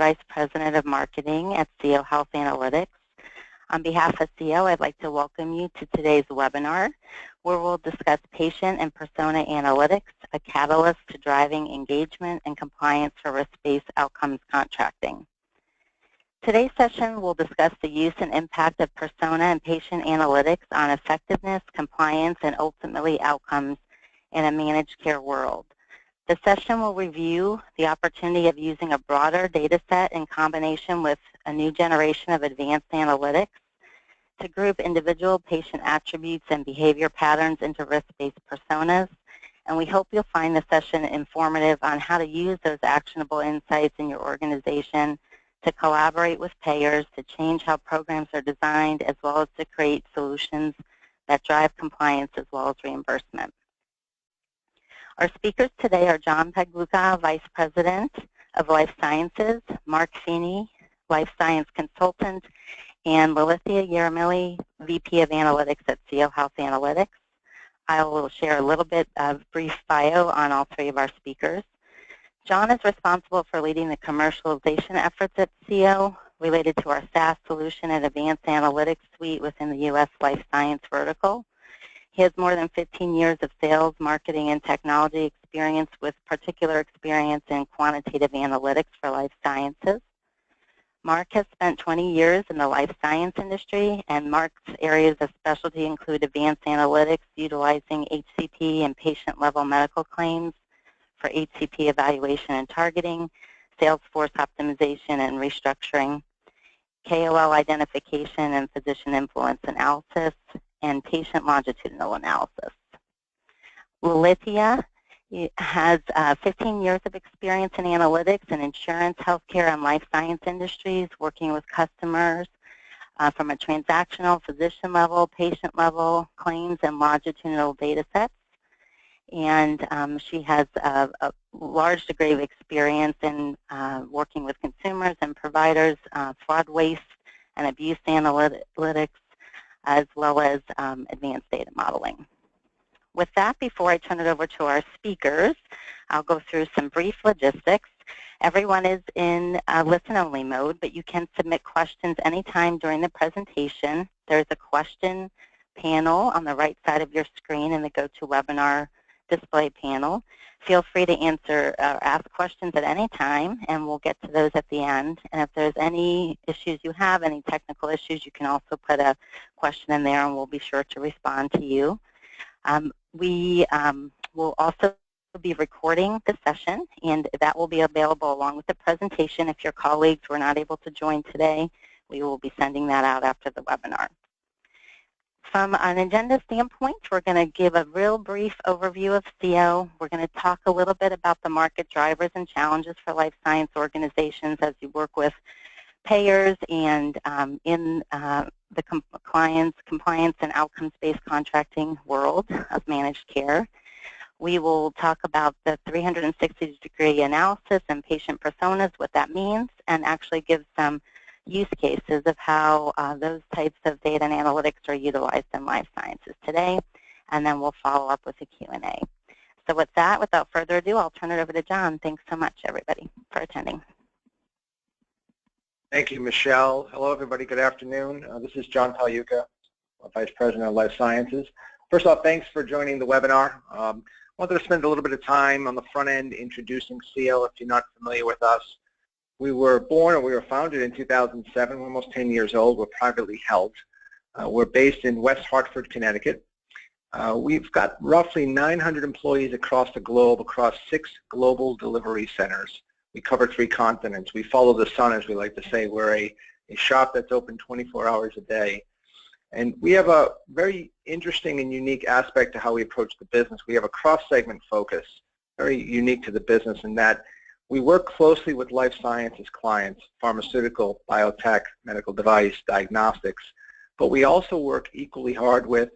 Vice President of Marketing at CO Health Analytics. On behalf of CO, I'd like to welcome you to today's webinar, where we'll discuss patient and persona analytics, a catalyst to driving engagement and compliance for risk-based outcomes contracting. Today's session will discuss the use and impact of persona and patient analytics on effectiveness, compliance, and ultimately outcomes in a managed care world. The session will review the opportunity of using a broader data set in combination with a new generation of advanced analytics to group individual patient attributes and behavior patterns into risk-based personas. And we hope you'll find the session informative on how to use those actionable insights in your organization to collaborate with payers to change how programs are designed, as well as to create solutions that drive compliance as well as reimbursement. Our speakers today are John Pegluka, Vice President of Life Sciences, Mark Feeney, Life Science Consultant, and Lilithia Yaramilli, VP of Analytics at CO Health Analytics. I will share a little bit of brief bio on all three of our speakers. John is responsible for leading the commercialization efforts at CO related to our SaaS solution and advanced analytics suite within the U.S. life science vertical. He has more than 15 years of sales, marketing, and technology experience with particular experience in quantitative analytics for life sciences. Mark has spent 20 years in the life science industry, and Mark's areas of specialty include advanced analytics utilizing HCP and patient-level medical claims for HCP evaluation and targeting, Salesforce optimization and restructuring, KOL identification and physician influence analysis, and patient longitudinal analysis. Lilithia has 15 years of experience in analytics in insurance, healthcare, and life science industries, working with customers from a transactional, physician level, patient level, claims, and longitudinal data sets. And she has a large degree of experience in working with consumers and providers, fraud, waste, and abuse analytics, as well as advanced data modeling. With that, before I turn it over to our speakers, I'll go through some brief logistics. Everyone is in listen-only mode, but you can submit questions anytime during the presentation. There's a question panel on the right side of your screen in the GoToWebinar display panel. Feel free to ask questions at any time, and we'll get to those at the end. And if there's any issues you have, any technical issues, you can also put a question in there, and we'll be sure to respond to you. We will also be recording the session, and that will be available along with the presentation. If your colleagues were not able to join today, we will be sending that out after the webinar. From an agenda standpoint, we're going to give a real brief overview of CO. We're going to talk a little bit about the market drivers and challenges for life science organizations as you work with payers and in the compliance and outcomes-based contracting world of managed care. We will talk about the 360-degree analysis and patient personas, what that means, and actually give some use cases of how those types of data and analytics are utilized in life sciences today, and then we'll follow up with a Q&A. So with that, without further ado, I'll turn it over to John. Thanks so much, everybody, for attending. Thank you, Michelle. Hello, everybody. Good afternoon. This is John Pegluka, Vice President of Life Sciences. First off, thanks for joining the webinar. I wanted to spend a little bit of time on the front end introducing CO if you're not familiar with us. We were born, or we were founded in 2007. We're almost 10 years old. We're privately held. We're based in West Hartford, Connecticut. We've got roughly 900 employees across the globe, across 6 global delivery centers. We cover 3 continents. We follow the sun, as we like to say. We're a shop that's open 24 hours a day. And we have a very interesting and unique aspect to how we approach the business. We have a cross-segment focus, very unique to the business in that we work closely with life sciences clients, pharmaceutical, biotech, medical device, diagnostics, but we also work equally hard with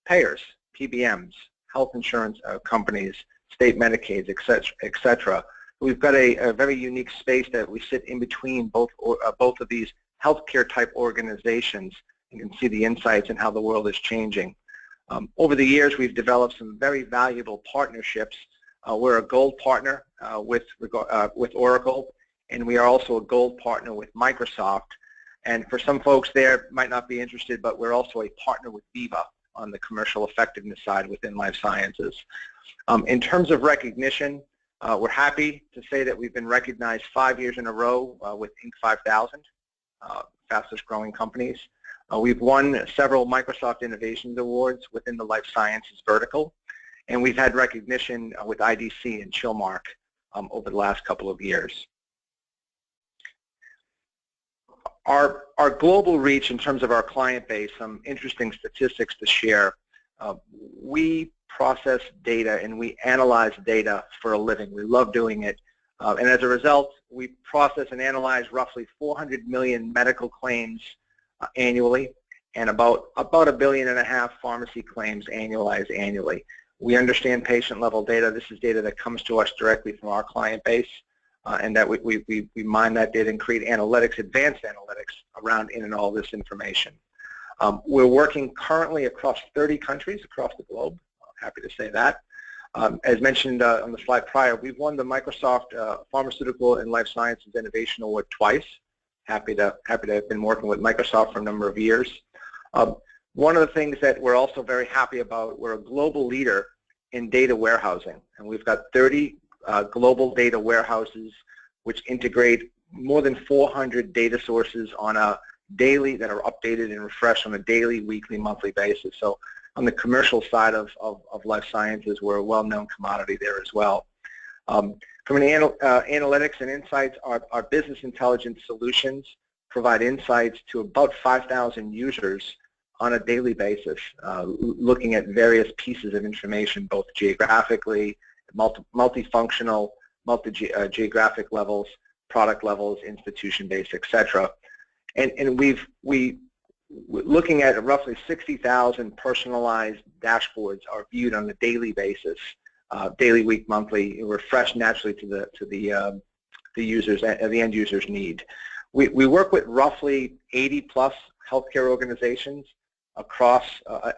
payers, PBMs, health insurance companies, state Medicaids, et cetera. We've got a very unique space that we sit in between both of these healthcare type organizations. You can see the insights and how the world is changing. Over the years, we've developed some very valuable partnerships. We're a gold partner with Oracle, and we are also a gold partner with Microsoft. And for some folks there might not be interested, but we're also a partner with Viva on the commercial effectiveness side within life sciences. In terms of recognition, we're happy to say that we've been recognized 5 years in a row with Inc. 5000, fastest growing companies. We've won several Microsoft Innovations Awards within the life sciences vertical, and we've had recognition with IDC and Chillmark over the last couple of years. Our global reach in terms of our client base, some interesting statistics to share. We process data and we analyze data for a living. We love doing it. And as a result, we process and analyze roughly 400 million medical claims annually, and about $1.5 billion pharmacy claims annualized annually. We understand patient-level data. This is data that comes to us directly from our client base, and that we mine that data and create analytics, advanced analytics around in and all this information. We're working currently across 30 countries across the globe. I'm happy to say that. As mentioned on the slide prior, we've won the Microsoft Pharmaceutical and Life Sciences Innovation Award twice. Happy to have been working with Microsoft for a number of years. One of the things that we're also very happy about, we're a global leader in data warehousing, and we've got 30 global data warehouses which integrate more than 400 data sources on a daily, that are updated and refreshed on a daily, weekly, monthly basis. So on the commercial side of life sciences, we're a well-known commodity there as well. From an analytics and insights, our business intelligence solutions provide insights to about 5,000 users on a daily basis, looking at various pieces of information, both geographically, multifunctional, geographic levels, product levels, institution-based, etc. And we're looking at roughly 60,000 personalized dashboards are viewed on a daily basis, daily, week, monthly, refreshed naturally to the users, the end users' need. We work with roughly 80+ healthcare organizations across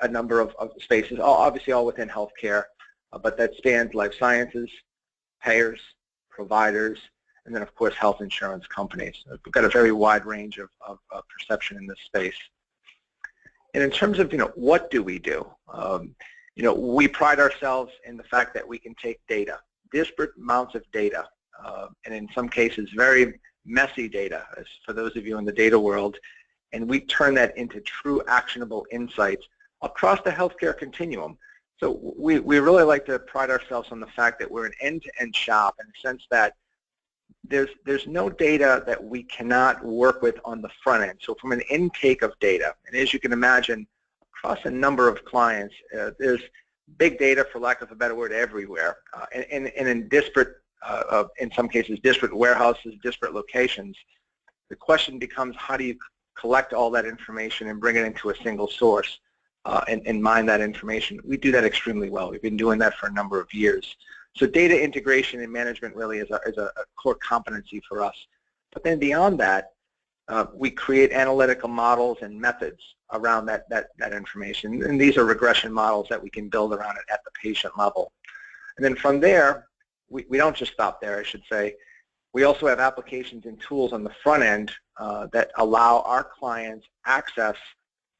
a number of spaces, obviously all within healthcare, but that spans life sciences, payers, providers, and then of course health insurance companies. We've got a very wide range of perception in this space. And in terms of what do we do? We pride ourselves in the fact that we can take data, disparate amounts of data, and in some cases very messy data, as for those of you in the data world, and we turn that into true actionable insights across the healthcare continuum. So we really like to pride ourselves on the fact that we're an end-to-end shop in the sense that there's no data that we cannot work with on the front end. So from an intake of data, and as you can imagine, across a number of clients, there's big data, for lack of a better word, everywhere, and in disparate, in some cases, disparate warehouses, disparate locations. The question becomes, how do you collect all that information and bring it into a single source and mine that information? We do that extremely well. We've been doing that for a number of years. So data integration and management really is a core competency for us. But then beyond that, we create analytical models and methods around that information. And these are regression models that we can build around it at the patient level. And then from there, we don't just stop there, I should say. We also have applications and tools on the front end that allow our clients access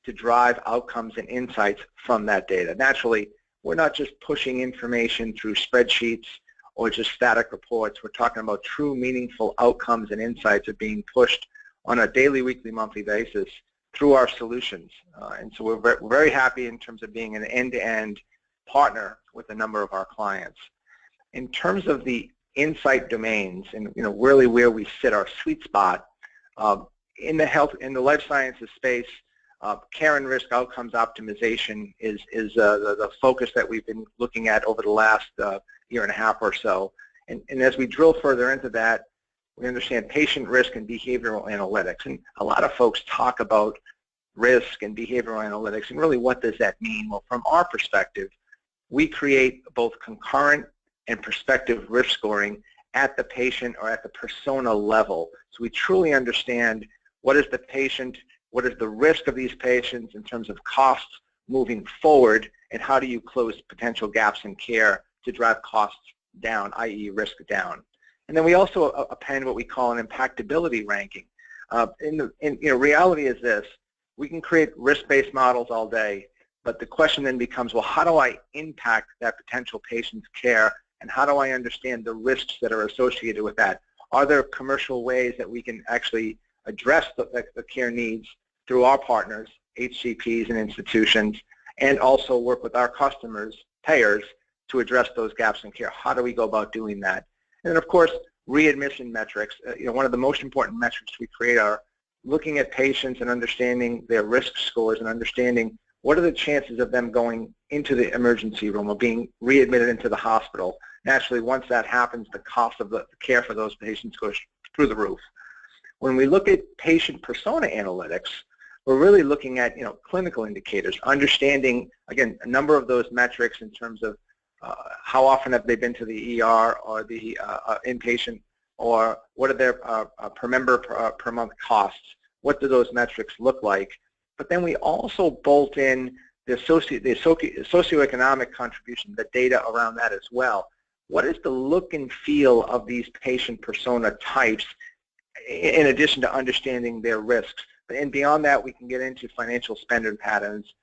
to drive outcomes and insights from that data. Naturally, we're not just pushing information through spreadsheets or just static reports. We're talking about true, meaningful outcomes and insights are being pushed on a daily, weekly, monthly basis through our solutions. And so we're very happy in terms of being an end-to-end partner with a number of our clients. In terms of the insight domains and really where we sit, our sweet spot, in the life sciences space, care and risk outcomes optimization is the focus that we've been looking at over the last year and a half or so. And as we drill further into that, we understand patient risk and behavioral analytics. And a lot of folks talk about risk and behavioral analytics, and really what does that mean? Well, from our perspective, we create both concurrent and prospective risk scoring at the patient or at the persona level. So we truly understand what is the patient, what is the risk of these patients in terms of costs moving forward, and how do you close potential gaps in care to drive costs down, i.e. risk down. And then we also append what we call an impactability ranking. Reality is this: we can create risk-based models all day, but the question then becomes, well, how do I impact that potential patient's care, and how do I understand the risks that are associated with that? Are there commercial ways that we can actually address the care needs through our partners, HCPs and institutions, and also work with our customers, payers, to address those gaps in care? How do we go about doing that? And then, of course, readmission metrics. One of the most important metrics we create are looking at patients and understanding their risk scores and understanding what are the chances of them going into the emergency room or being readmitted into the hospital. Naturally, once that happens, the cost of the care for those patients goes through the roof. When we look at patient persona analytics, we're really looking at clinical indicators, understanding, again, a number of those metrics in terms of how often have they been to the ER or the inpatient, or what are their per member per month costs? What do those metrics look like? But then we also bolt in the socioeconomic contribution, the data around that as well. What is the look and feel of these patient persona types, in addition to understanding their risks? And beyond that, we can get into financial spending patterns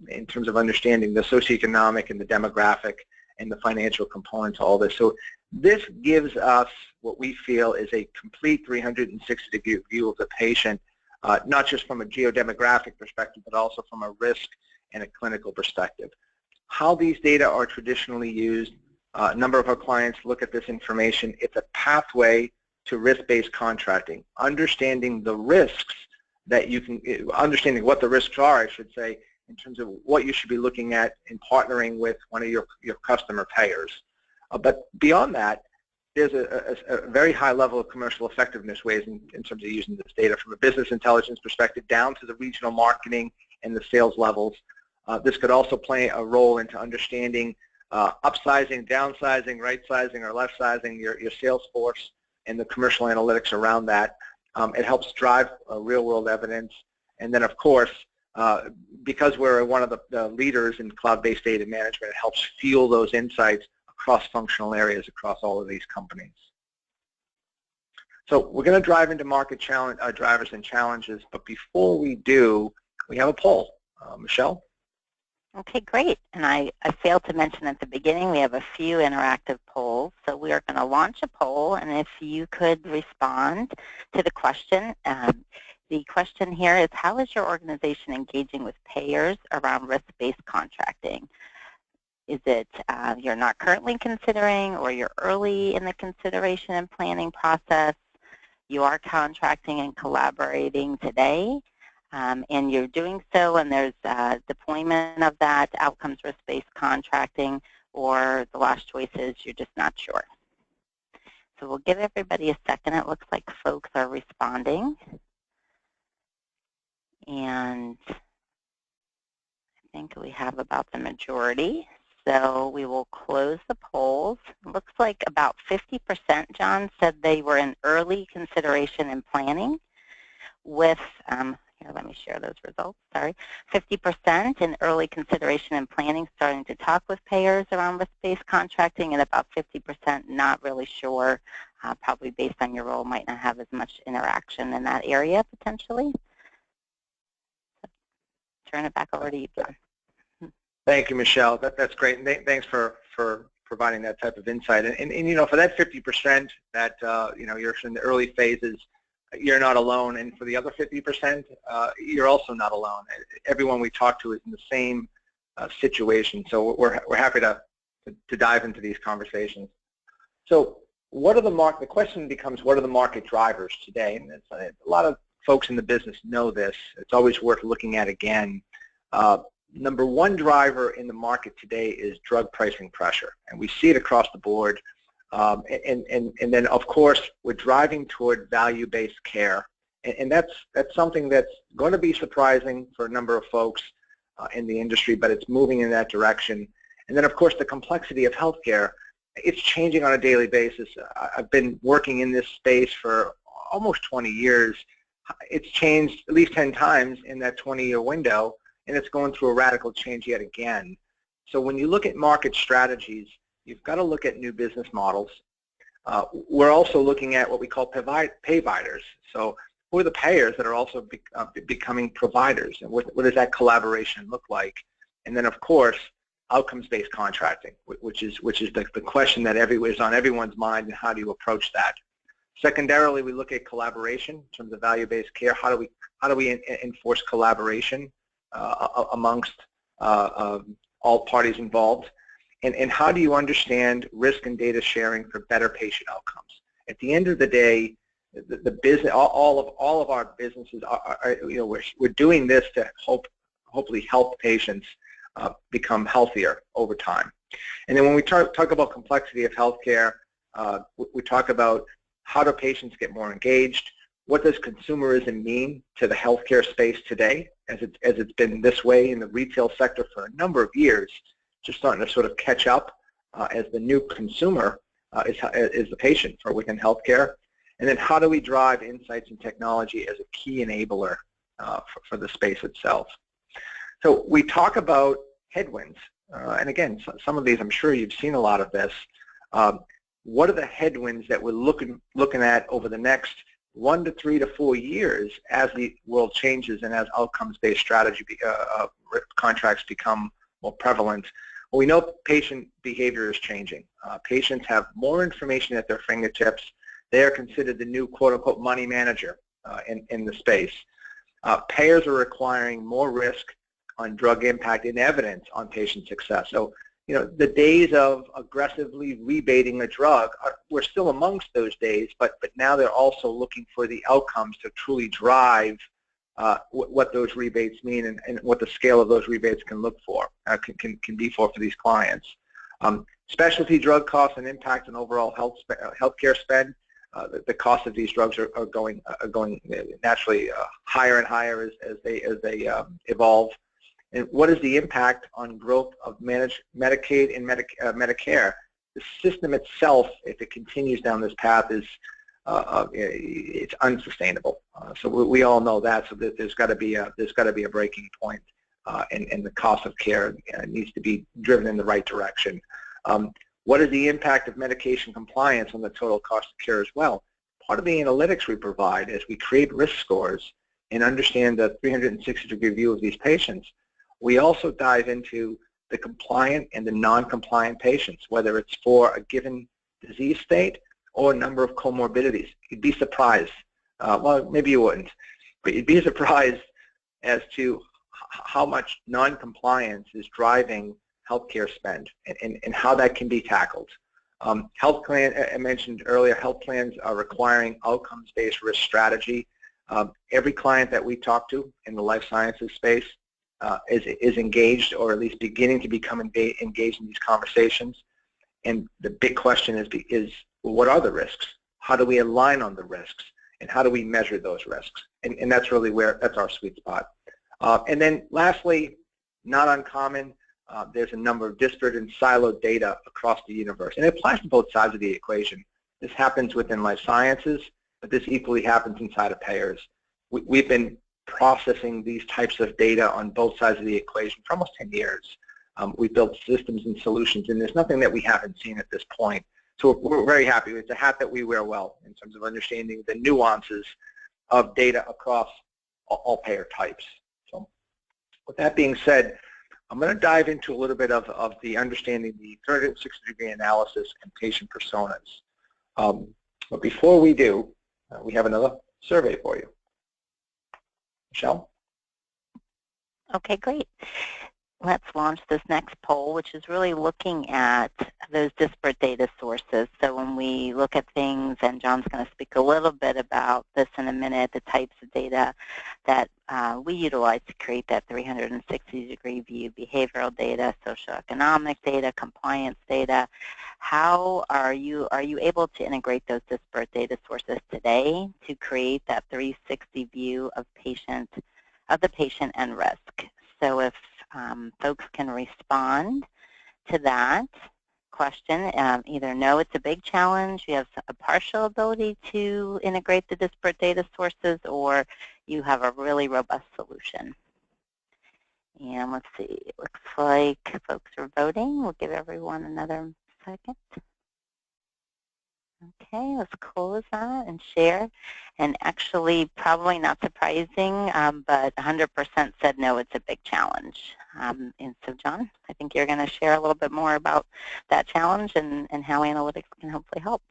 in terms of understanding the socioeconomic and the demographic and the financial components of all this. So this gives us what we feel is a complete 360-degree view of the patient, not just from a geodemographic perspective, but also from a risk and a clinical perspective. How these data are traditionally used, a number of our clients look at this information. It's a pathway to risk-based contracting, understanding the risks that you can, understanding what the risks are, I should say, in terms of what you should be looking at in partnering with one of your customer payers. But beyond that, there's a very high level of commercial effectiveness ways in terms of using this data from a business intelligence perspective down to the regional marketing and the sales levels. This could also play a role into understanding upsizing, downsizing, right-sizing, or left-sizing your sales force and the commercial analytics around that. It helps drive real-world evidence. And then, of course, because we're one of the leaders in cloud-based data management, it helps fuel those insights across functional areas across all of these companies. So we're going to drive into market drivers and challenges, but before we do, we have a poll. Michelle? Okay, great. And I failed to mention at the beginning, we have a few interactive polls. So we are going to launch a poll, and if you could respond to the question. The question here is, how is your organization engaging with payers around risk-based contracting? Is it you're not currently considering, or you're early in the consideration and planning process? You are contracting and collaborating today, and you're doing so, and there's deployment of that, outcomes risk-based contracting, or the last choice is you're just not sure. So we'll give everybody a second. It looks like folks are responding. And I think we have about the majority. So we will close the polls. It looks like about 50%, John, said they were in early consideration and planning with, here, let me share those results, sorry. 50% in early consideration and planning, starting to talk with payers around risk-based contracting, and about 50% not really sure, probably based on your role, might not have as much interaction in that area potentially. Turn it back over to you, John. Thank you, Michelle. That's great. And thanks for providing that type of insight. And for that 50% that you're in the early phases, you're not alone. And for the other 50%, you're also not alone. Everyone we talk to is in the same situation. So we're happy to dive into these conversations. So the question becomes, what are the market drivers today? And a lot of folks in the business know this. It's always worth looking at again. Number one driver in the market today is drug pricing pressure, and we see it across the board. And then, of course, we're driving toward value-based care, and that's something that's going to be surprising for a number of folks in the industry, but it's moving in that direction. And then, of course, the complexity of healthcare, it's changing on a daily basis. I've been working in this space for almost 20 years. It's changed at least 10 times in that 20-year window, and it's going through a radical change yet again. So when you look at market strategies, you've got to look at new business models. We're also looking at what we call payviders. So who are the payers that are also becoming providers, and what does that collaboration look like? And then, of course, outcomes-based contracting, which is the question that is on everyone's mind, and how do you approach that? Secondarily, we look at collaboration in terms of value-based care. How do we enforce collaboration amongst all parties involved? And how do you understand risk and data sharing for better patient outcomes? At the end of the day, the business, all of our businesses are we're doing this to hopefully help patients become healthier over time. And then when we talk about complexity of healthcare, we talk about how do patients get more engaged? What does consumerism mean to the healthcare space today, as it's been this way in the retail sector for a number of years, just starting to sort of catch up as the new consumer is the patient within healthcare. And then how do we drive insights and technology as a key enabler for the space itself? So we talk about headwinds, and again, some of these, I'm sure you've seen a lot of this. What are the headwinds that we're looking at over the next 1 to 3 to 4 years as the world changes and as outcomes-based strategy contracts become more prevalent? Well, we know patient behavior is changing. Patients have more information at their fingertips. They are considered the new quote-unquote money manager in the space. Payers are requiring more risk on drug impact and evidence on patient success. So, the days of aggressively rebating a drug, we're still amongst those days, but now they're also looking for the outcomes to truly drive what those rebates mean and what the scale of those rebates can can be for these clients. Specialty drug costs and impact on overall healthcare spend. The cost of these drugs are going naturally higher and higher as they evolve. And what is the impact on growth of managed Medicaid and Medicare? The system itself, if it continues down this path, it's unsustainable. So we all know that. So there's got to be a breaking point, and the cost of care needs to be driven in the right direction. What is the impact of medication compliance on the total cost of care as well? Part of the analytics we provide as we create risk scores and understand the 360-degree view of these patients. We also dive into the compliant and the non-compliant patients, whether it's for a given disease state or a number of comorbidities. You'd be surprised. Well, maybe you wouldn't, but you'd be surprised as to how much non-compliance is driving healthcare spend and how that can be tackled. Health plan, I mentioned earlier, health plans are requiring outcomes-based risk strategy. Every client that we talk to in the life sciences space is engaged, or at least beginning to become engaged in these conversations. And the big question is well, what are the risks? How do we align on the risks? And how do we measure those risks? And that's really that's our sweet spot. And then lastly, not uncommon, there's a number of disparate and siloed data across the universe. And it applies to both sides of the equation. This happens within life sciences, but this equally happens inside of payers. We've been processing these types of data on both sides of the equation for almost 10 years. We've built systems and solutions, and there's nothing that we haven't seen at this point. So we're very happy. It's a hat that we wear well in terms of understanding the nuances of data across all payer types. So with that being said, I'm going to dive into a little bit of the understanding the 360-degree analysis and patient personas. But before we do, we have another survey for you. Michelle? Okay, great. Let's launch this next poll, which is really looking at those disparate data sources. So when we look at things, and John's going to speak a little bit about this in a minute, the types of data that we utilize to create that 360-degree view: behavioral data, socioeconomic data, compliance data. How are you able to integrate those disparate data sources today to create that 360 view of the patient and risk? So if folks can respond to that question, either no, it's a big challenge, you have a partial ability to integrate the disparate data sources, or you have a really robust solution. And let's see, it looks like folks are voting. We'll give everyone another second. Okay, let's close that and share. And actually, probably not surprising, but 100% said no, it's a big challenge. And so, John, I think you're going to share a little bit more about that challenge and how analytics can hopefully help.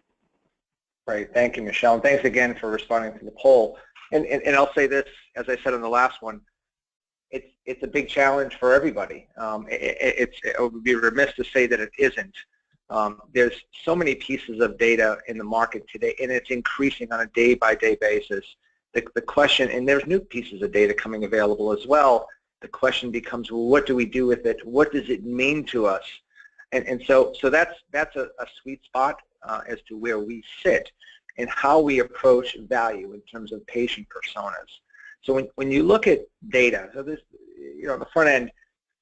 Great, thank you, Michelle, and thanks again for responding to the poll. And I'll say this, as I said in the last one, it's a big challenge for everybody. It would be remiss to say that it isn't. There's so many pieces of data in the market today, and it's increasing on a day-by-day basis. The question, and there's new pieces of data coming available as well, the question becomes, well, what do we do with it? What does it mean to us? And so that's a sweet spot as to where we sit and how we approach value in terms of patient personas. So when you look at data, so this, on the front end,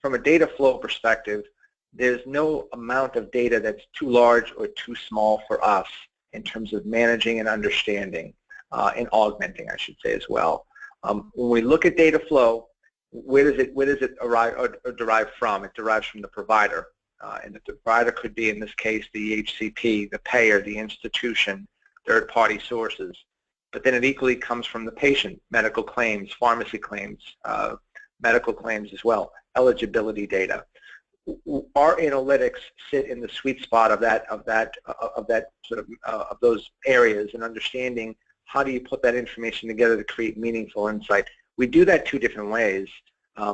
from a data flow perspective, there's no amount of data that's too large or too small for us in terms of managing and understanding and augmenting, I should say, as well. When we look at data flow, where does it arrive or derive from? It derives from the provider, and the provider could be, in this case, the HCP, the payer, the institution, third-party sources. But then it equally comes from the patient, medical claims, pharmacy claims, medical claims as well, eligibility data. Our analytics sit in the sweet spot of those areas, and understanding how do you put that information together to create meaningful insight. We do that two different ways,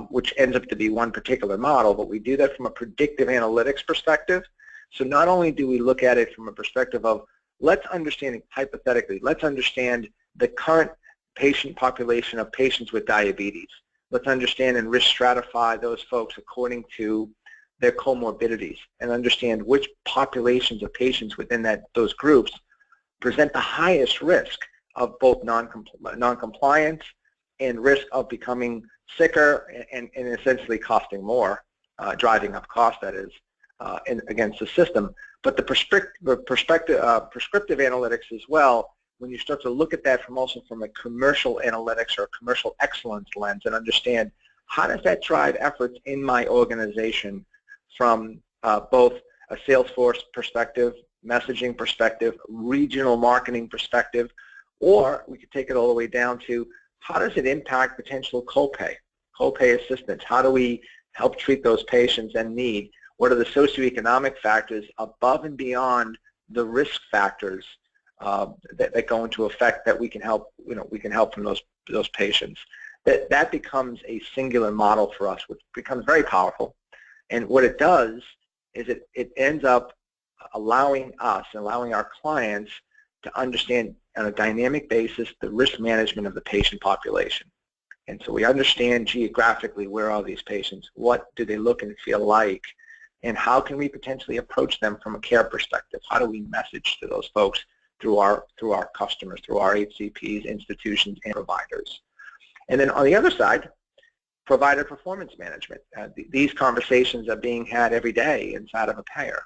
which ends up to be one particular model, but we do that from a predictive analytics perspective. So not only do we look at it from a perspective of, let's understand, hypothetically, let's understand the current patient population of patients with diabetes. Let's understand and risk stratify those folks according to their comorbidities, and understand which populations of patients within those groups present the highest risk of both non-compliance and risk of becoming sicker and essentially costing more, driving up cost, that is, against the system. But the prescriptive analytics as well, when you start to look at that from a commercial analytics or commercial excellence lens, and understand how does that drive efforts in my organization from both a Salesforce perspective, messaging perspective, regional marketing perspective, or we could take it all the way down to how does it impact potential copay assistance? How do we help treat those patients in need? What are the socioeconomic factors above and beyond the risk factors that go into effect that we can help, from those patients? That becomes a singular model for us, which becomes very powerful. And what it does is it ends up allowing us, allowing our clients to understand on a dynamic basis the risk management of the patient population. And so we understand geographically where are these patients, what do they look and feel like, and how can we potentially approach them from a care perspective? How do we message to those folks through our customers, through our HCPs, institutions, and providers? And then on the other side, provider performance management. These conversations are being had every day inside of a payer.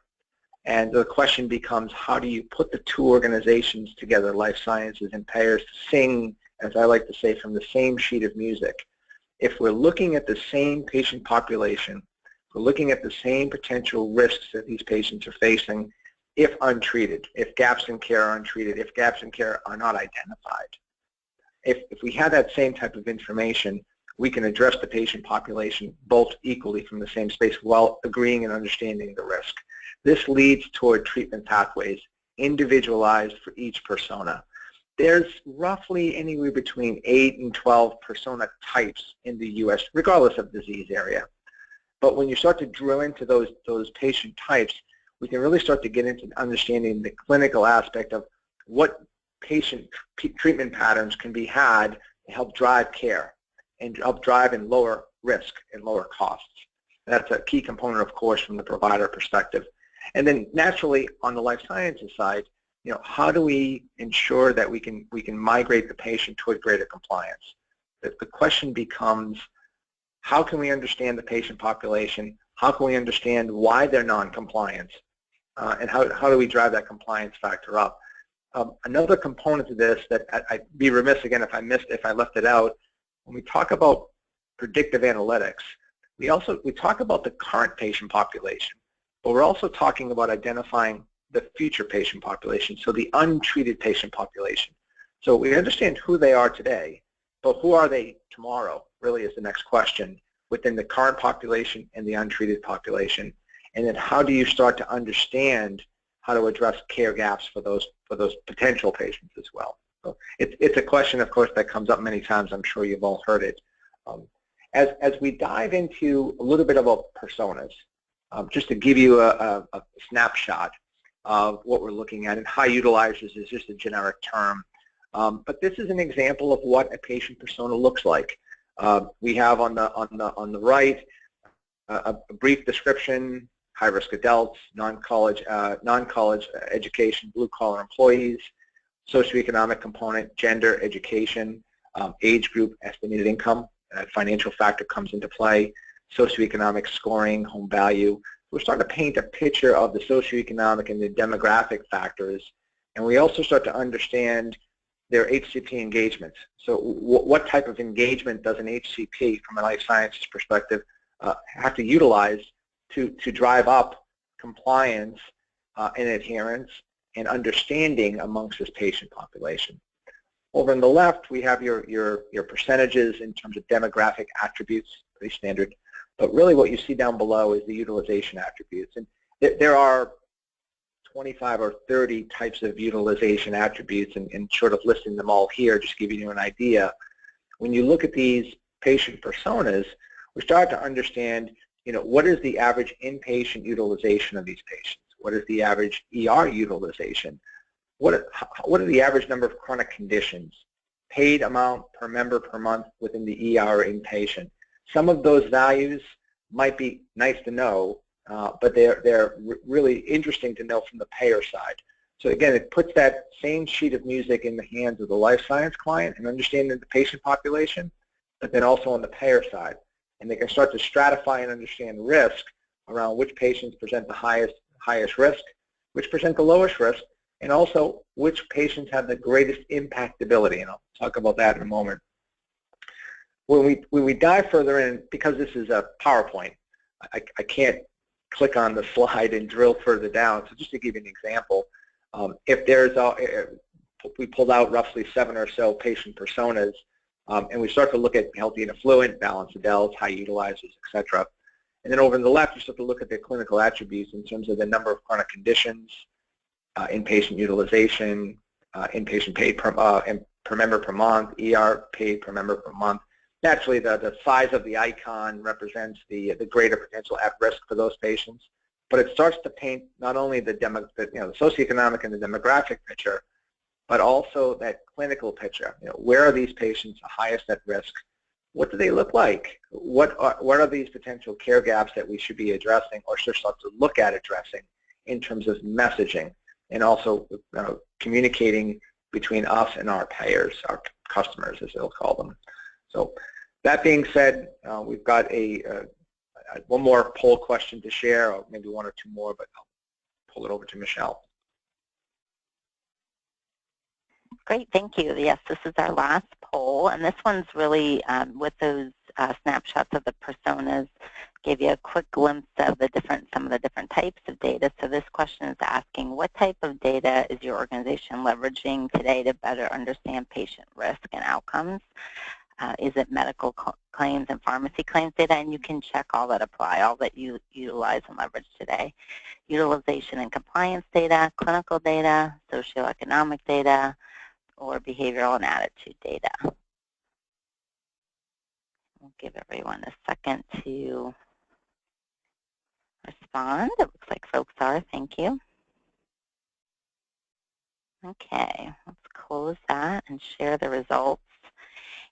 And the question becomes, how do you put the two organizations together, life sciences and payers, to sing, as I like to say, from the same sheet of music? If we're looking at the same patient population, we're looking at the same potential risks that these patients are facing if untreated, if gaps in care are untreated, if gaps in care are not identified. If we have that same type of information, we can address the patient population both equally from the same space while agreeing and understanding the risk. This leads toward treatment pathways individualized for each persona. There's roughly anywhere between 8 and 12 persona types in the U.S., regardless of disease area. But when you start to drill into those patient types, we can really start to get into understanding the clinical aspect of what patient treatment patterns can be had to help drive care and help drive and lower risk and lower costs. That's a key component, of course, from the provider perspective. And then naturally, on the life sciences side, how do we ensure that we can migrate the patient toward greater compliance? The question becomes, how can we understand the patient population? How can we understand why they're non-compliant? And how do we drive that compliance factor up? Another component to this that I'd be remiss again if I left it out, when we talk about predictive analytics, we talk about the current patient population, but we're also talking about identifying the future patient population, so the untreated patient population. So we understand who they are today, but who are they tomorrow really is the next question within the current population and the untreated population. And then how do you start to understand how to address care gaps for those potential patients as well? So it's a question, of course, that comes up many times. I'm sure you've all heard it. As we dive into a little bit about personas, just to give you a snapshot of what we're looking at, and high utilizers is just a generic term. But this is an example of what a patient persona looks like. We have on the right a brief description: high-risk adults, non-college education, blue-collar employees, socioeconomic component, gender, education, age group, estimated income, financial factor comes into play, socioeconomic scoring, home value. We're starting to paint a picture of the socioeconomic and the demographic factors, and we also start to understand their HCP engagements. So what type of engagement does an HCP, from a life sciences perspective, have to utilize to drive up compliance and adherence and understanding amongst this patient population? Over on the left, we have your percentages in terms of demographic attributes, pretty standard. But really what you see down below is the utilization attributes. And there are 25 or 30 types of utilization attributes, and short of listing them all here, just giving you an idea. When you look at these patient personas, we start to understand, what is the average inpatient utilization of these patients? What is the average ER utilization? What are the average number of chronic conditions? Paid amount per member per month within the ER or inpatient. Some of those values might be nice to know, but they're really interesting to know from the payer side. So again, it puts that same sheet of music in the hands of the life science client and understanding the patient population, but then also on the payer side. And they can start to stratify and understand risk around which patients present the highest risk, which present the lowest risk, and also which patients have the greatest impactability. And I'll talk about that in a moment. When we dive further in, because this is a PowerPoint, I can't click on the slide and drill further down. So just to give you an example, if there's we pulled out roughly 7 or so patient personas, and we start to look at healthy and affluent, balanced adults, high utilizers, etc. And then over on the left, you start to look at the clinical attributes in terms of the number of chronic conditions, inpatient utilization, inpatient paid per member per month, ER paid per member per month. Naturally, the size of the icon represents the greater potential at risk for those patients, but it starts to paint not only the socioeconomic and the demographic picture, but also that clinical picture. Where are these patients the highest at risk? What do they look like? What are these potential care gaps that we should be addressing or should start to look at addressing in terms of messaging and also communicating between us and our payers, our customers, as they'll call them. So that being said, we've got one more poll question to share, or maybe 1 or 2 more, but I'll pull it over to Michelle. Great, thank you. Yes, this is our last poll, and this one's really with those snapshots of the personas, give you a quick glimpse of some of the different types of data. So this question is asking, what type of data is your organization leveraging today to better understand patient risk and outcomes? Is it medical claims and pharmacy claims data? And you can check all that apply, all that you utilize and leverage today. Utilization and compliance data, clinical data, socioeconomic data, or behavioral and attitude data. We'll give everyone a second to respond. It looks like folks are. Thank you. Okay, let's close that and share the results.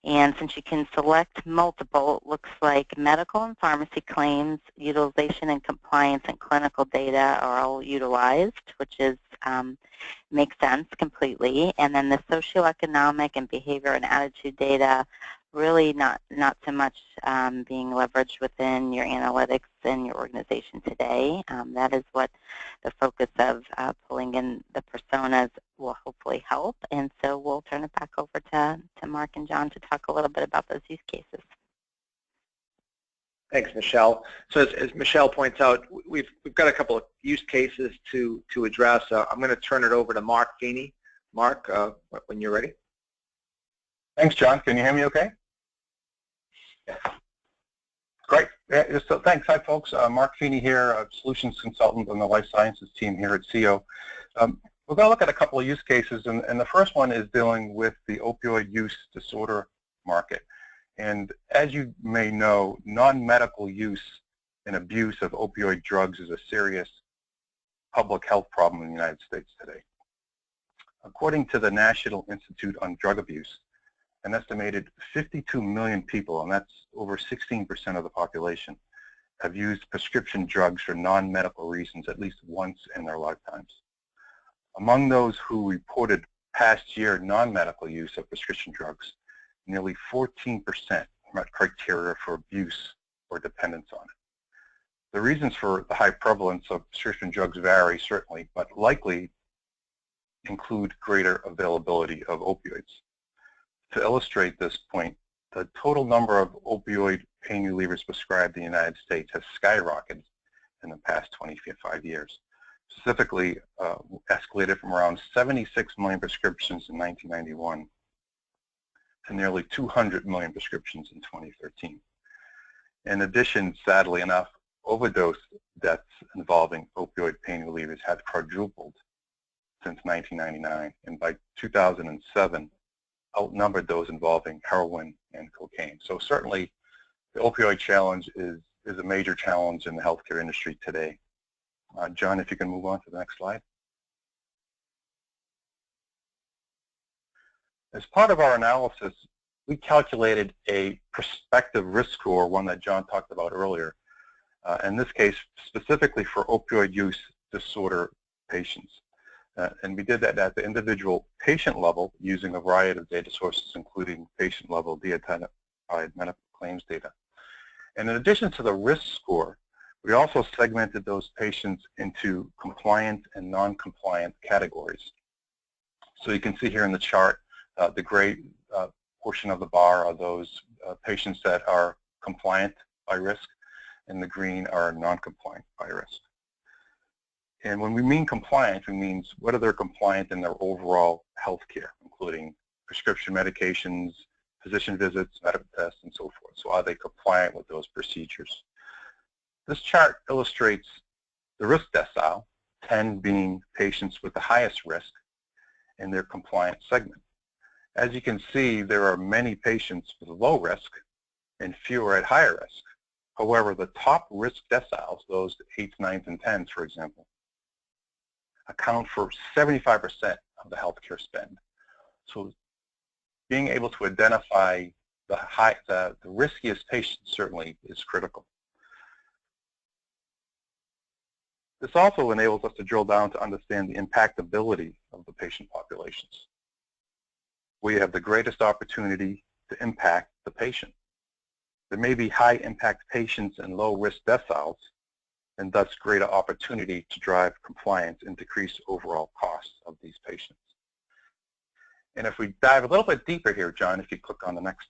And since you can select multiple, it looks like medical and pharmacy claims, utilization and compliance, and clinical data are all utilized, which is makes sense completely. And then the socioeconomic and behavior and attitude data really not so much being leveraged within your analytics and your organization today. That is what the focus of pulling in the personas will hopefully help. And so we'll turn it back over to Mark and John to talk a little bit about those use cases. Thanks, Michelle. So as Michelle points out, we've got a couple of use cases to address. I'm going to turn it over to Mark Feeney. Mark, when you're ready. Thanks, John. Can you hear me okay? Yeah. Great. Yeah, so thanks. Hi, folks. Mark Feeney here, a solutions consultant on the life sciences team here at CO. We're going to look at a couple of use cases, and the first one is dealing with the opioid use disorder market. And as you may know, non-medical use and abuse of opioid drugs is a serious public health problem in the United States today. According to the National Institute on Drug Abuse, an estimated 52 million people, and that's over 16% of the population, have used prescription drugs for non-medical reasons at least once in their lifetimes. Among those who reported past year non-medical use of prescription drugs, nearly 14% met criteria for abuse or dependence on it. The reasons for the high prevalence of prescription drugs vary, certainly, but likely include greater availability of opioids. To illustrate this point, the total number of opioid pain relievers prescribed in the United States has skyrocketed in the past 25 years. Specifically, escalated from around 76 million prescriptions in 1991 to nearly 200 million prescriptions in 2013. In addition, sadly enough, overdose deaths involving opioid pain relievers had quadrupled since 1999, and by 2007, outnumbered those involving heroin and cocaine. So certainly, the opioid challenge is a major challenge in the healthcare industry today. John, if you can move on to the next slide. As part of our analysis, we calculated a prospective risk score, one that John talked about earlier, in this case specifically for opioid use disorder patients. And we did that at the individual patient level using a variety of data sources, including patient-level de-identified medical claims data. And in addition to the risk score, we also segmented those patients into compliant and non-compliant categories. So you can see here in the chart, the gray portion of the bar are those patients that are compliant by risk, and the green are non-compliant by risk. And when we mean compliant, we mean whether they're compliant in their overall health care, including prescription medications, physician visits, medical tests, and so forth. So are they compliant with those procedures? This chart illustrates the risk decile, 10 being patients with the highest risk in their compliant segment. As you can see, there are many patients with low risk and fewer at higher risk. However, the top risk deciles, those 8s, 9s, and 10s, for example, account for 75% of the healthcare spend. So being able to identify the riskiest patients certainly is critical. This also enables us to drill down to understand the impactability of the patient populations. We have the greatest opportunity to impact the patient. There may be high impact patients in low risk deciles, and thus greater opportunity to drive compliance and decrease overall costs of these patients. And if we dive a little bit deeper here, John, if you click on the next,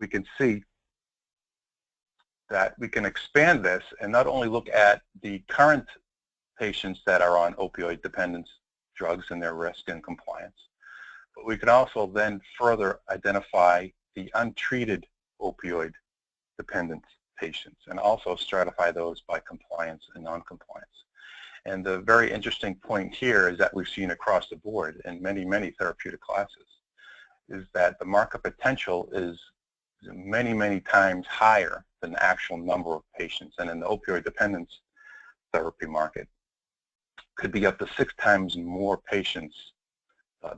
we can see that we can expand this and not only look at the current patients that are on opioid dependence drugs and their risk and compliance, but we can also then further identify the untreated opioid dependent patients and also stratify those by compliance and non-compliance. And the very interesting point here is that we've seen across the board in many, many therapeutic classes is that the market potential is many, many times higher than the actual number of patients. And in the opioid dependence therapy market, could be up to 6 times more patients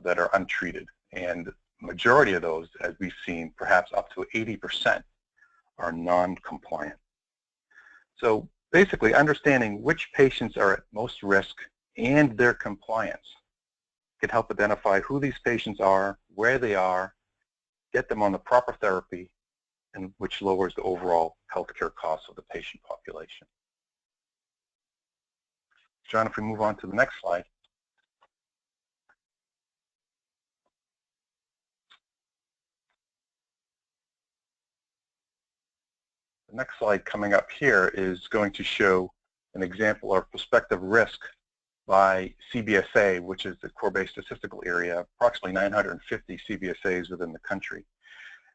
that are untreated. And majority of those, as we've seen, perhaps up to 80%, are non-compliant. So basically understanding which patients are at most risk and their compliance can help identify who these patients are, where they are, get them on the proper therapy, and which lowers the overall healthcare costs of the patient population. John, if we move on to the next slide. The next slide coming up here is going to show an example of prospective risk by CBSA, which is the core-based statistical area, approximately 950 CBSAs within the country.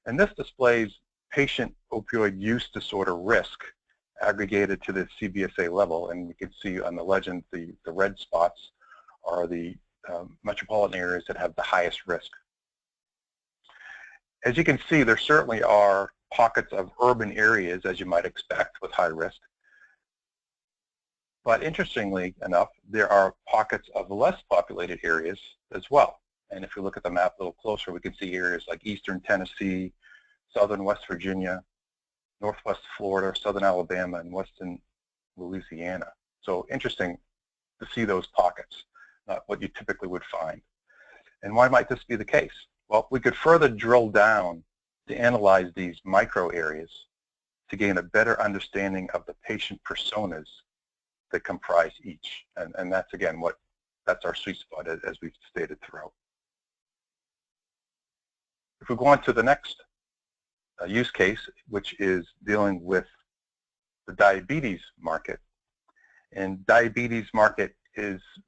And this displays patient opioid use disorder risk aggregated to the CBSA level, and you can see on the legend the red spots are the metropolitan areas that have the highest risk. As you can see, there certainly are pockets of urban areas, as you might expect, with high risk. But interestingly enough, there are pockets of less populated areas as well. And if you look at the map a little closer, we can see areas like eastern Tennessee, southern West Virginia, northwest Florida, southern Alabama, and western Louisiana. So interesting to see those pockets, not what you typically would find. And why might this be the case? Well, we could further drill down to analyze these micro areas to gain a better understanding of the patient personas that comprise each. And that's, again, that's our sweet spot, as we've stated throughout. If we go on to the next use case, which is dealing with the diabetes market. And diabetes market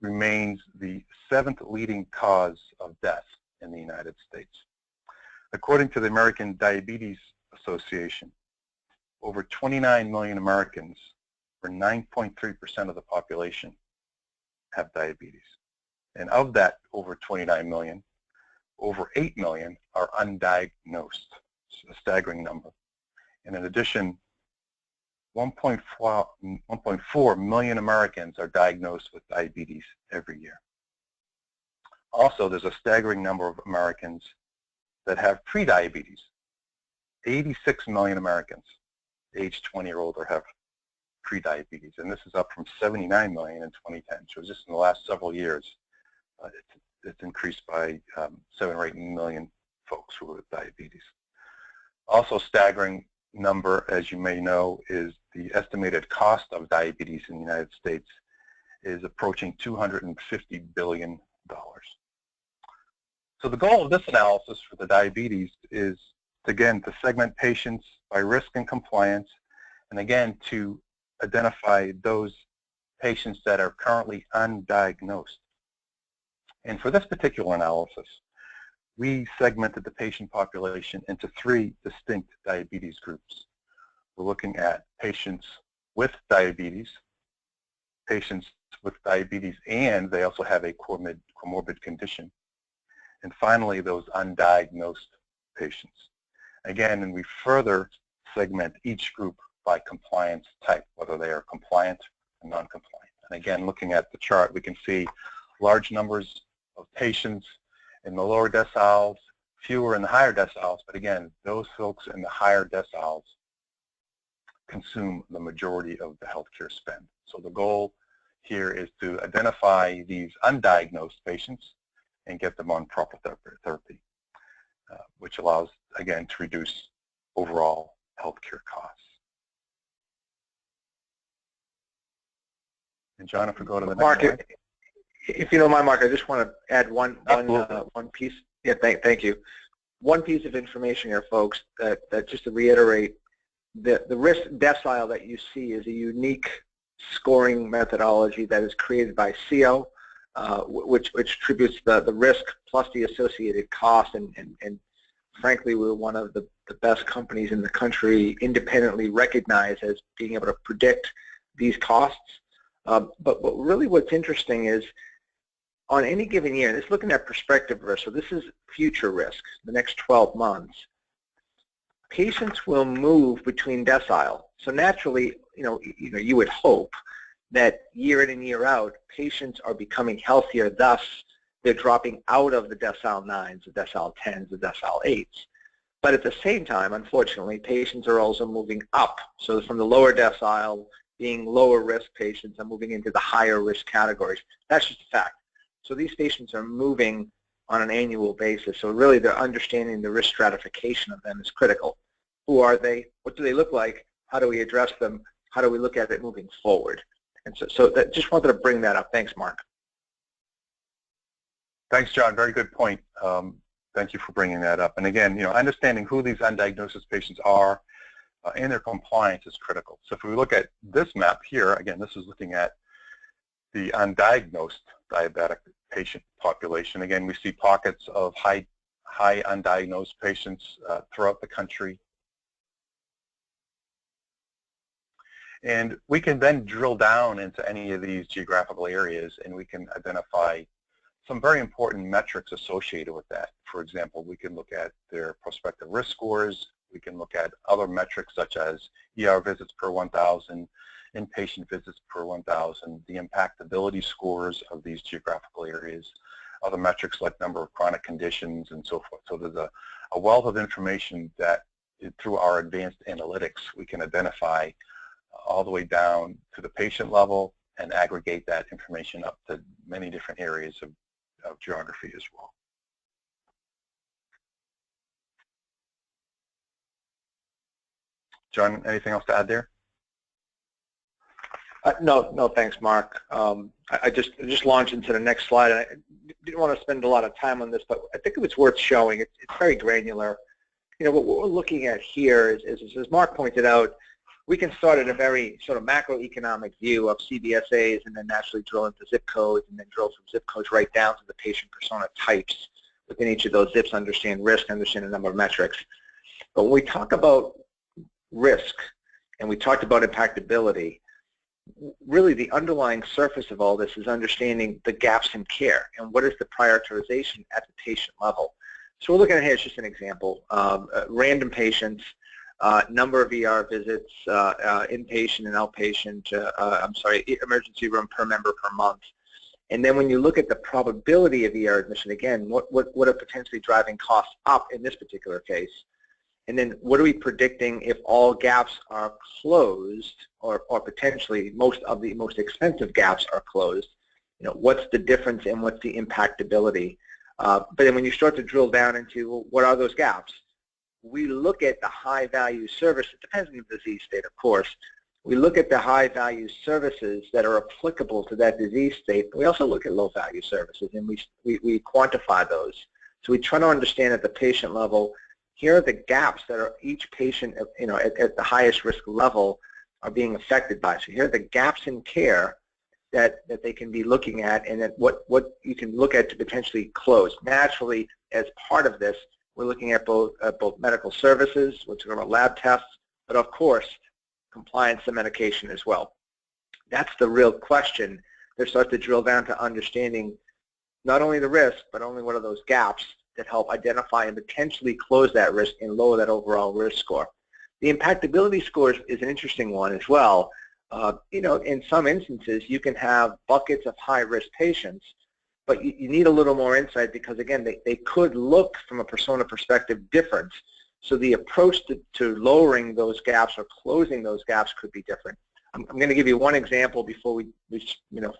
remains the 7th leading cause of death in the United States. According to the American Diabetes Association, over 29 million Americans, or 9.3% of the population, have diabetes. And of that over 29 million, over 8 million are undiagnosed. It's a staggering number. And in addition, 1.4 million Americans are diagnosed with diabetes every year. Also, there's a staggering number of Americans that have prediabetes. 86 million Americans age 20 or older have prediabetes, and this is up from 79 million in 2010. So just in the last several years, it's increased by 7 or 8 million folks who have diabetes. Also staggering number, as you may know, is the estimated cost of diabetes in the United States is approaching $250 billion. So the goal of this analysis for the diabetes is, again, to segment patients by risk and compliance, and again, to identify those patients that are currently undiagnosed. And for this particular analysis, we segmented the patient population into 3 distinct diabetes groups. We're looking at patients with diabetes and they also have a comorbid condition, and finally those undiagnosed patients. Again, and we further segment each group by compliance type, whether they are compliant or non-compliant. And again, looking at the chart, we can see large numbers of patients in the lower deciles, fewer in the higher deciles, but again, those folks in the higher deciles consume the majority of the healthcare spend. So the goal here is to identify these undiagnosed patients and get them on proper therapy, which allows, again, to reduce overall healthcare costs. And John, if we go to the next slide. If you don't mind, Mark, I just want to add one piece. Yeah, thank you. One piece of information here, folks, that just to reiterate, the risk decile that you see is a unique scoring methodology that is created by CO, which attributes the risk plus the associated cost, and frankly, we're one of the best companies in the country independently recognized as being able to predict these costs. But really what's interesting is on any given year, this is looking at prospective risk, so this is future risk, the next 12 months, patients will move between decile. So naturally, you would hope that year in and year out, patients are becoming healthier, thus they're dropping out of the decile 9s, the decile 10s, the decile 8s. But at the same time, unfortunately, patients are also moving up. So from the lower decile, being lower risk patients, are moving into the higher risk categories. That's just a fact. So these patients are moving on an annual basis. So really, they're understanding the risk stratification of them is critical. Who are they? What do they look like? How do we address them? How do we look at it moving forward? And so that, just wanted to bring that up. Thanks, Mark. Thanks, John. Very good point. Thank you for bringing that up. And again, understanding who these undiagnosed patients are, and their compliance is critical. So if we look at this map here, again, this is looking at the undiagnosed diabetic patient population. Again, we see pockets of high undiagnosed patients throughout the country. And we can then drill down into any of these geographical areas, and we can identify some very important metrics associated with that. For example, we can look at their prospective risk scores. We can look at other metrics such as ER visits per 1,000, inpatient visits per 1,000, the impactability scores of these geographical areas, other metrics like number of chronic conditions and so forth. So there's a wealth of information that through our advanced analytics we can identify all the way down to the patient level and aggregate that information up to many different areas of geography as well. John, anything else to add there? No, thanks, Mark. I just launched into the next slide. And I didn't want to spend a lot of time on this, but I think it was worth showing. It's very granular. You know, what we're looking at here is, as Mark pointed out, we can start at a very sort of macroeconomic view of CBSAs and then naturally drill into zip codes and then drill from zip codes right down to the patient persona types within each of those zips, understand risk, understand a number of metrics. But when we talk about risk and we talked about impactability, really the underlying surface of all this is understanding the gaps in care and what is the prioritization at the patient level. So we're looking at here, it's just an example, random patients, number of ER visits, inpatient and outpatient, emergency room per member per month. And then when you look at the probability of ER admission, again, what are potentially driving costs up in this particular case? And then what are we predicting if all gaps are closed or potentially most of the most expensive gaps are closed? You know, what's the difference and what's the impactability? But then when you start to drill down into, well, what are those gaps? We look at the high-value service. It depends on the disease state, of course. We look at the high-value services that are applicable to that disease state. We also look at low-value services, and we quantify those. So we try to understand at the patient level, here are the gaps that are each patient, you know, at the highest risk level are being affected by. So here are the gaps in care that they can be looking at, and that what you can look at to potentially close. Naturally, as part of this, we're looking at both medical services, which are lab tests, but of course, compliance and medication as well. That's the real question. They start to drill down to understanding not only the risk, but only what are those gaps that help identify and potentially close that risk and lower that overall risk score. The impactability score is an interesting one as well. You know, in some instances, you can have buckets of high-risk patients, but you need a little more insight because, again, they could look from a persona perspective different. So the approach to lowering those gaps or closing those gaps could be different. I'm going to give you one example before we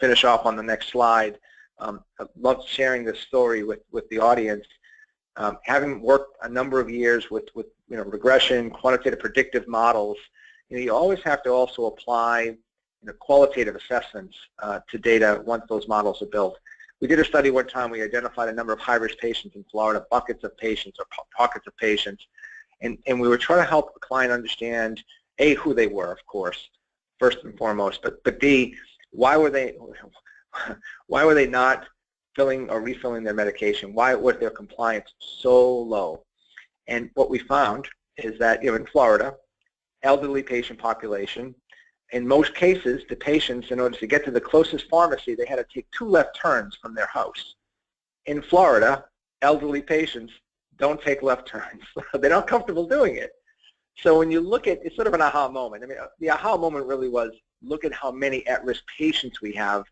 finish off on the next slide. I love sharing this story with the audience. Having worked a number of years with regression, quantitative predictive models, you always have to also apply qualitative assessments to data once those models are built. We did a study one time. We identified a number of high-risk patients in Florida, buckets of patients or pockets of patients, and we were trying to help the client understand, A, who they were, of course, first and foremost, but B, why were they not filling or refilling their medication? Why was their compliance so low? And what we found is that in Florida, elderly patient population, in most cases, the patients, in order to get to the closest pharmacy, they had to take 2 left turns from their house. In Florida, elderly patients don't take left turns. They're not comfortable doing it. So when you look at, it's sort of an aha moment. I mean, the aha moment really was, look at how many at-risk patients we have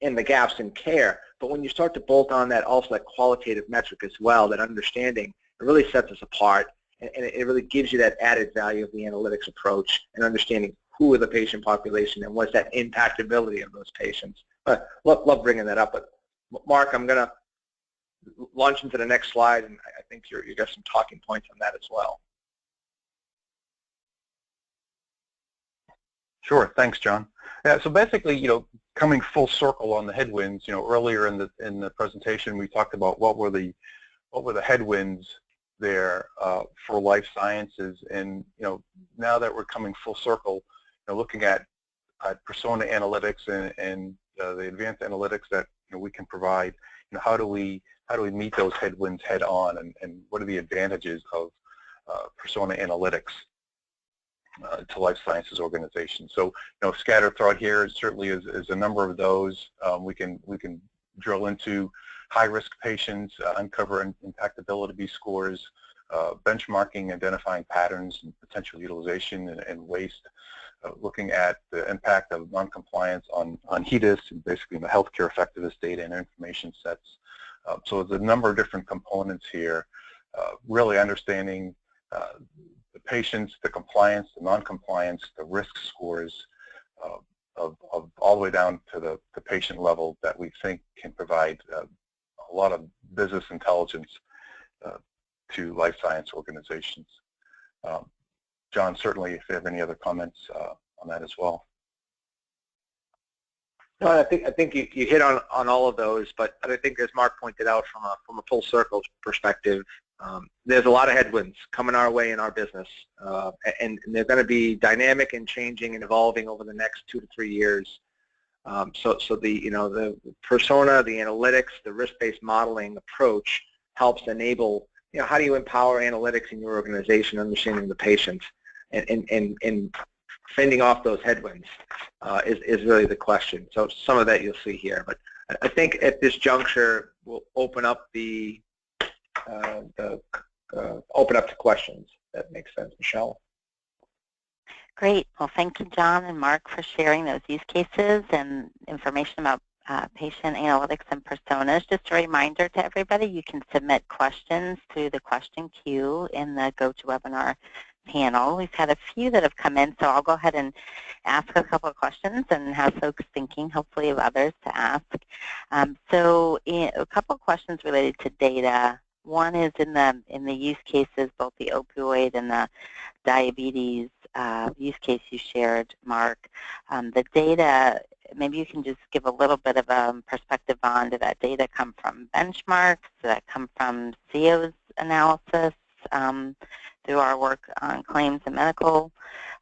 and the gaps in care. But when you start to bolt on that, also that qualitative metric as well, that understanding, it really sets us apart, and it really gives you that added value of the analytics approach and understanding who are the patient population and what's that impactability of those patients. But love bringing that up. But Mark, I'm going to launch into the next slide, and I think you got some talking points on that as well. Sure, thanks, John. Yeah, so basically, coming full circle on the headwinds, earlier in the presentation we talked about what were the headwinds there for life sciences. And now that we're coming full circle, looking at persona analytics and the advanced analytics that we can provide, how do we meet those headwinds head on, and what are the advantages of persona analytics to life sciences organizations? So, scattered throughout here certainly is a number of those. We can drill into high-risk patients, uncover impactability scores, benchmarking, identifying patterns and potential utilization and waste, looking at the impact of noncompliance on HEDIS, and basically the healthcare effectiveness data and information sets. So there's a number of different components here, really understanding the patients, the compliance, the non-compliance, the risk scores of all the way down to the patient level that we think can provide a lot of business intelligence to life science organizations. John, certainly if you have any other comments on that as well. No, I think you hit on all of those, but I think, as Mark pointed out, from a full circle perspective, there's a lot of headwinds coming our way in our business, and they're going to be dynamic and changing and evolving over the next 2 to 3 years. So the persona, the analytics, the risk-based modeling approach helps enable, how do you empower analytics in your organization, understanding the patient, and fending off those headwinds is really the question. So some of that you'll see here, but I think at this juncture we'll open up open up to questions. That makes sense, Michelle. Great. Well, thank you, John and Mark, for sharing those use cases and information about patient analytics and personas. Just a reminder to everybody, you can submit questions through the question queue in the GoToWebinar panel. We've had a few that have come in, so I'll go ahead and ask a couple of questions and have folks thinking, hopefully, of others to ask. So a couple of questions related to data. One is in the use cases, both the opioid and the diabetes use case you shared, Mark. The data, maybe you can just give a little bit of a perspective on, did that data come from benchmarks? Did that come from CO's analysis through our work on claims and medical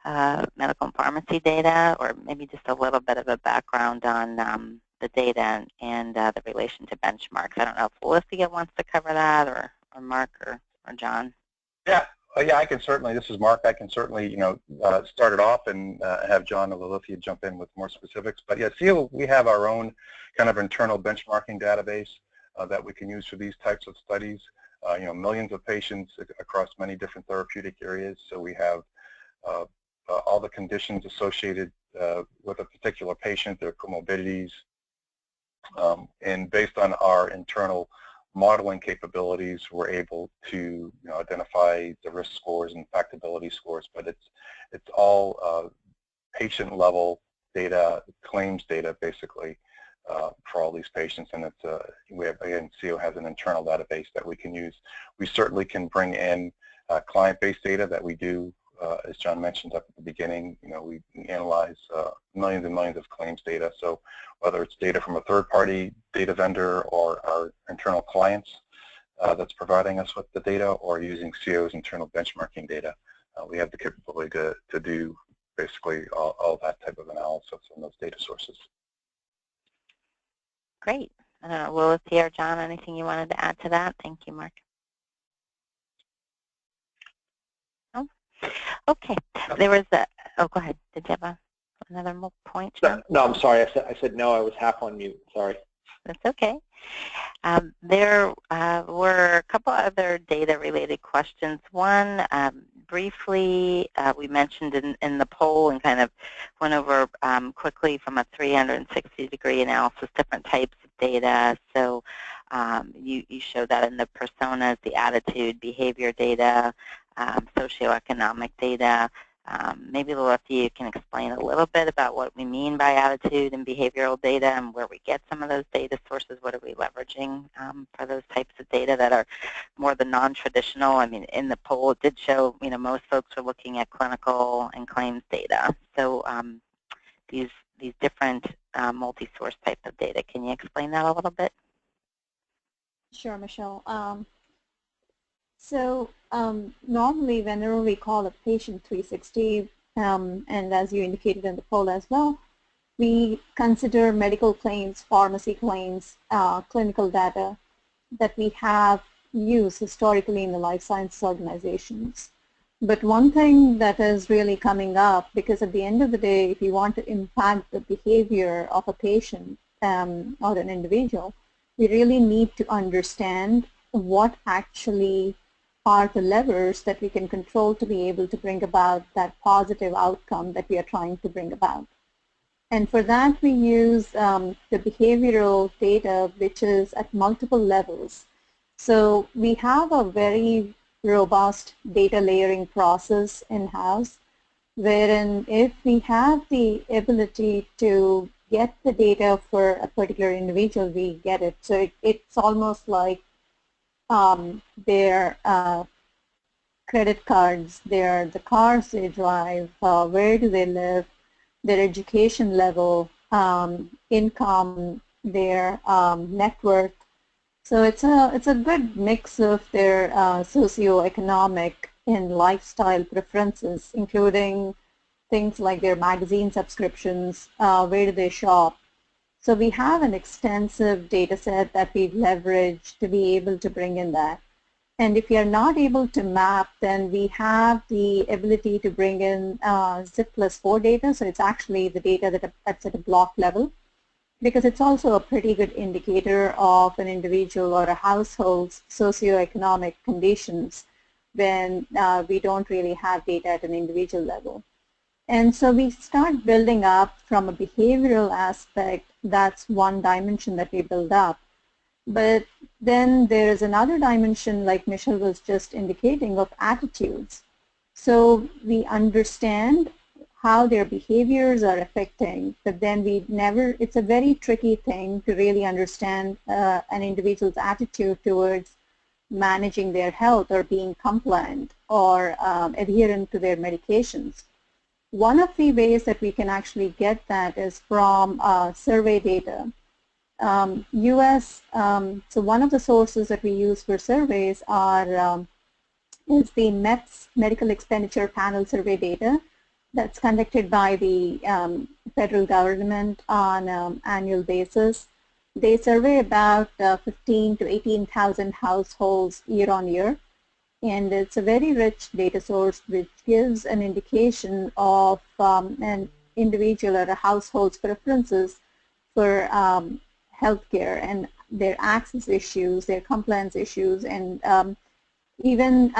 and pharmacy data, or maybe just a little bit of a background on the data and the relation to benchmarks? I don't know if Olivia wants to cover that, or Mark or John. Yeah. Yeah, I can certainly. This is Mark. I can certainly, start it off and have John or Olivia jump in with more specifics. But yeah, CO, we have our own kind of internal benchmarking database that we can use for these types of studies. Millions of patients across many different therapeutic areas. So we have all the conditions associated with a particular patient, their comorbidities, and based on our internal modeling capabilities, we're able to identify the risk scores and factability scores, but it's all patient level data, claims data, basically, for all these patients. And it's we have, again, CO has an internal database that we can use. We certainly can bring in client-based data that we do, as John mentioned up at the beginning. We analyze millions and millions of claims data. So whether it's data from a third-party data vendor or our internal clients that's providing us with the data, or using CO's internal benchmarking data, we have the capability to do basically all that type of analysis on those data sources. Great. Olivia or John, anything you wanted to add to that? Thank you, Mark. No? Okay. There was oh, go ahead. Did you have another point, John? No, I'm sorry. I said no. I was half on mute. Sorry. That's okay. There were a couple other data-related questions. One, briefly, we mentioned in the poll and kind of went over quickly from a 360-degree analysis, different types of data. So you showed that in the personas, the attitude, behavior data, socioeconomic data. Maybe Olivia, you can explain a little bit about what we mean by attitude and behavioral data and where we get some of those data sources. What are we leveraging for those types of data that are more the non-traditional? I mean, in the poll, it did show, most folks are looking at clinical and claims data. So these different multi-source type of data, can you explain that a little bit? Sure, Michelle. So normally whenever we call a patient 360, and as you indicated in the poll as well, we consider medical claims, pharmacy claims, clinical data that we have used historically in the life sciences organizations. But one thing that is really coming up, because at the end of the day, if you want to impact the behavior of a patient or an individual, we really need to understand what actually are the levers that we can control to be able to bring about that positive outcome that we are trying to bring about. And for that, we use the behavioral data, which is at multiple levels. So we have a very robust data layering process in-house, wherein if we have the ability to get the data for a particular individual, we get it. So it's almost like their credit cards, the cars they drive, where do they live, their education level, income, their net worth. So it's a good mix of their socioeconomic and lifestyle preferences, including things like their magazine subscriptions, where do they shop. So we have an extensive data set that we leverage to be able to bring in that. And if you're not able to map, then we have the ability to bring in zip+4 data. So it's actually the data that's at a block level, because it's also a pretty good indicator of an individual or a household's socioeconomic conditions when we don't really have data at an individual level. And so we start building up from a behavioral aspect. That's one dimension that we build up. But then there is another dimension, like Michelle was just indicating, of attitudes. So we understand how their behaviors are affecting, but then it's a very tricky thing to really understand an individual's attitude towards managing their health or being compliant or adherent to their medications. One of the ways that we can actually get that is from survey data. So one of the sources that we use for surveys is the METS Medical Expenditure Panel survey data that's conducted by the federal government on an annual basis. They survey about 15 to 18,000 households year on year, and it's a very rich data source which gives an indication of an individual or a household's preferences for healthcare and their access issues, their compliance issues, and even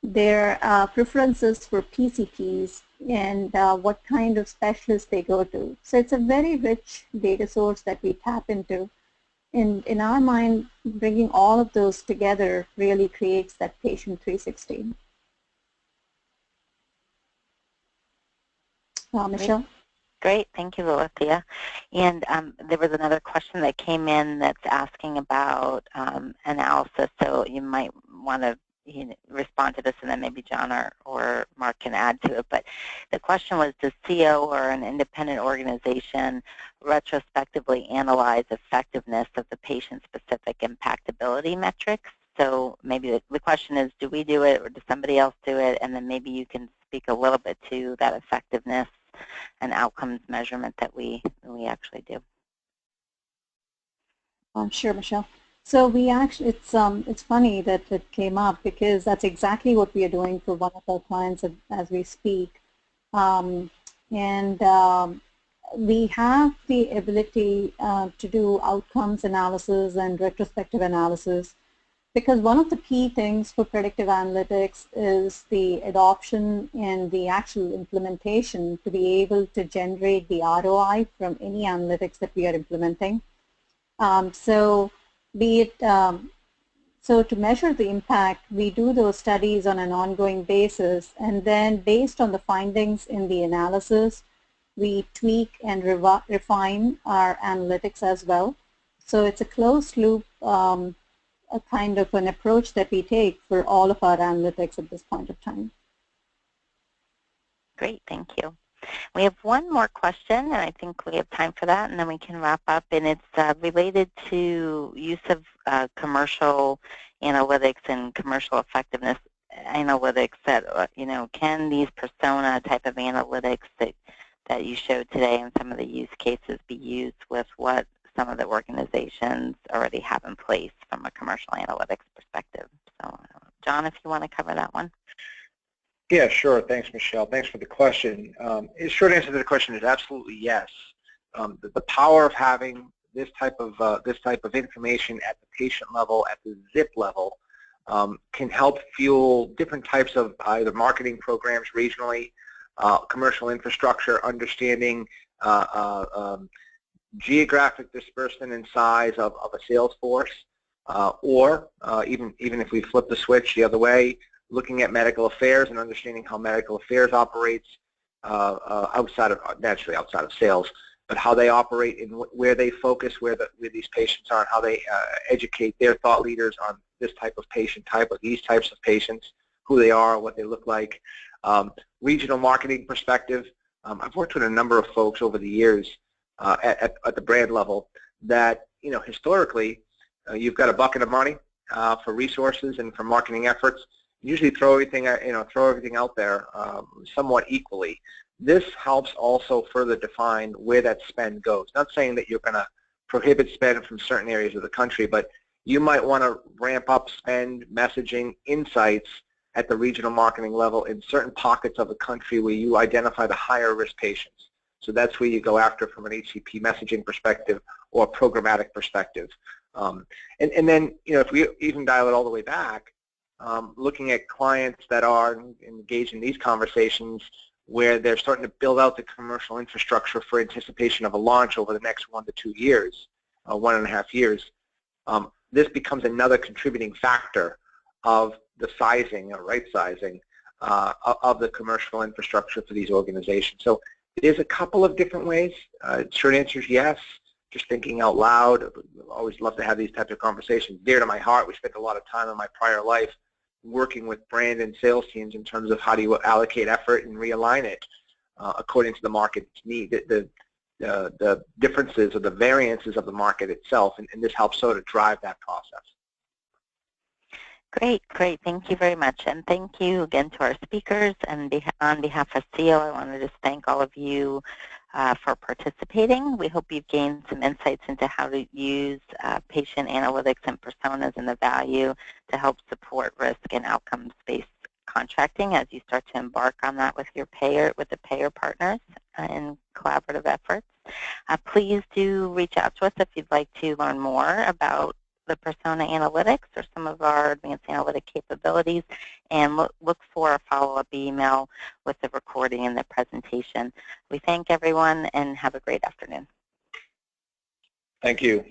their preferences for PCPs and what kind of specialists they go to. So it's a very rich data source that we tap into. And in our mind, bringing all of those together really creates that patient 360. Michelle? Great, thank you, Alethea. And there was another question that came in that's asking about analysis, so you might want to respond to this, and then maybe John or Mark can add to it. But the question was, does CO or an independent organization retrospectively analyze effectiveness of the patient-specific impactability metrics? So maybe the question is, do we do it or does somebody else do it? And then maybe you can speak a little bit to that effectiveness and outcomes measurement that we actually do. Sure, Michelle. So we actually, it's funny that it came up because that's exactly what we are doing for one of our clients as we speak. We have the ability to do outcomes analysis and retrospective analysis, because one of the key things for predictive analytics is the adoption and the actual implementation to be able to generate the ROI from any analytics that we are implementing. So to measure the impact, we do those studies on an ongoing basis, and then based on the findings in the analysis, we tweak and refine our analytics as well. So it's a closed loop, a kind of an approach that we take for all of our analytics at this point of time. Great, thank you. We have one more question, and I think we have time for that, and then we can wrap up. And it's related to use of commercial analytics and commercial effectiveness analytics. That can these persona type of analytics that you showed today and some of the use cases be used with what some of the organizations already have in place from a commercial analytics perspective? So, John, if you want to cover that one. Yeah, sure. Thanks, Michelle. Thanks for the question. The short answer to the question is absolutely yes. The power of having this type of information at the patient level, at the zip level, can help fuel different types of either marketing programs regionally, commercial infrastructure, understanding geographic disbursement and size of a sales force, or even if we flip the switch the other way, looking at medical affairs and understanding how medical affairs operates naturally outside of sales, but how they operate and where they focus, where these patients are, and how they educate their thought leaders on this type of patient type or these types of patients, who they are, what they look like. Regional marketing perspective, I've worked with a number of folks over the years at the brand level that, historically, you've got a bucket of money for resources and for marketing efforts. Usually throw everything out there somewhat equally. This helps also further define where that spend goes. Not saying that you're going to prohibit spend from certain areas of the country, but you might want to ramp up spend, messaging, insights at the regional marketing level in certain pockets of the country where you identify the higher risk patients. So that's where you go after from an HCP messaging perspective or programmatic perspective. And then, if we even dial it all the way back, looking at clients that are engaged in these conversations where they're starting to build out the commercial infrastructure for anticipation of a launch over the next 1 to 2 years, 1.5 years, this becomes another contributing factor of the sizing or right sizing of the commercial infrastructure for these organizations. So there's a couple of different ways. Short answer is yes. Just thinking out loud. I always love to have these types of conversations. Dear to my heart. We spent a lot of time in my prior life working with brand and sales teams in terms of how do you allocate effort and realign it according to the market's need, the differences or the variances of the market itself, and this helps sort of drive that process. Great. Thank you very much. And thank you again to our speakers. And on behalf of CEO, I want to just thank all of you for participating. We hope you've gained some insights into how to use patient analytics and personas and the value to help support risk and outcomes-based contracting as you start to embark on that with your with the payer partners in collaborative efforts. Please do reach out to us if you'd like to learn more about the persona analytics or some of our advanced analytic capabilities, and look for a follow-up email with the recording and the presentation. We thank everyone and have a great afternoon. Thank you.